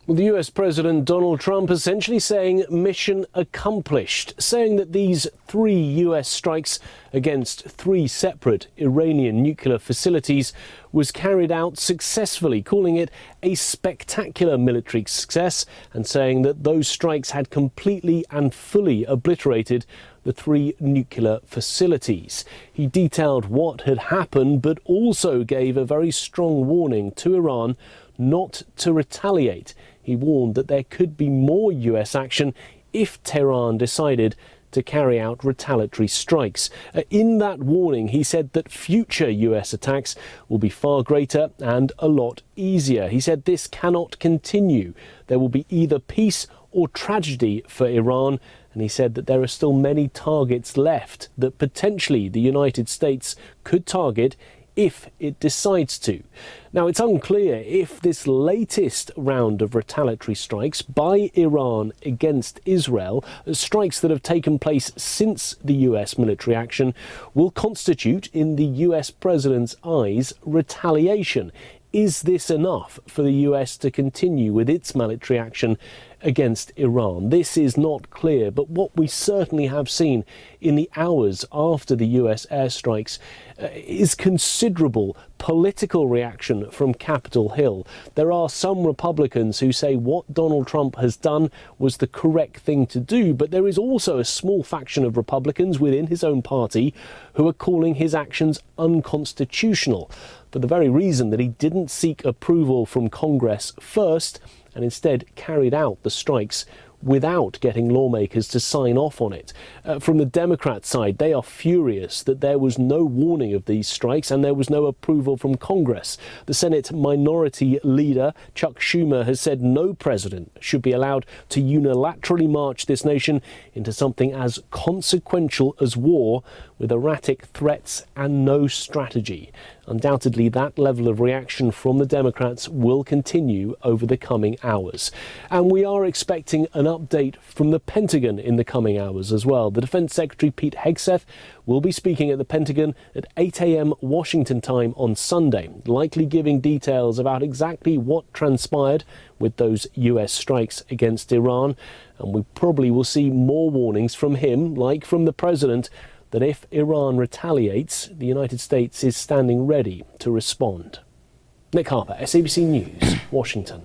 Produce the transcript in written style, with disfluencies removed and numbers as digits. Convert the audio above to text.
Well, the US President Donald Trump essentially saying mission accomplished, saying that these 3 US strikes against 3 separate Iranian nuclear facilities was carried out successfully, calling it a spectacular military success and saying that those strikes had completely and fully obliterated the 3 nuclear facilities. He detailed what had happened, but also gave a very strong warning to Iran not to retaliate. He warned that there could be more US action if Tehran decided to carry out retaliatory strikes. In that warning, he said that future US attacks will be far greater and a lot easier. He said this cannot continue. There will be either peace or tragedy for Iran. And he said that there are still many targets left that potentially the United States could target if it decides to. Now, it's unclear if this latest round of retaliatory strikes by Iran against Israel, strikes that have taken place since the US military action, will constitute, in the US president's eyes, retaliation. Is this enough for the US to continue with its military action against Iran? This is not clear, but what we certainly have seen in the hours after the US airstrikes is considerable political reaction from Capitol Hill. There are some Republicans who say what Donald Trump has done was the correct thing to do, but there is also a small faction of Republicans within his own party who are calling his actions unconstitutional for the very reason that he didn't seek approval from Congress first and instead carried out the strikes without getting lawmakers to sign off on it. From the Democrat side, they are furious that there was no warning of these strikes and there was no approval from Congress. The Senate Minority Leader, Chuck Schumer, has said no president should be allowed to unilaterally march this nation into something as consequential as war with erratic threats and no strategy. Undoubtedly, that level of reaction from the Democrats will continue over the coming hours. And we are expecting an update from the Pentagon in the coming hours as well. The Defense Secretary Pete Hegseth will be speaking at the Pentagon at 8 a.m. Washington time on Sunday, likely giving details about exactly what transpired with those US strikes against Iran. And we probably will see more warnings from him, like from the president, that if Iran retaliates, the United States is standing ready to respond. Nick Harper, SABC News, Washington.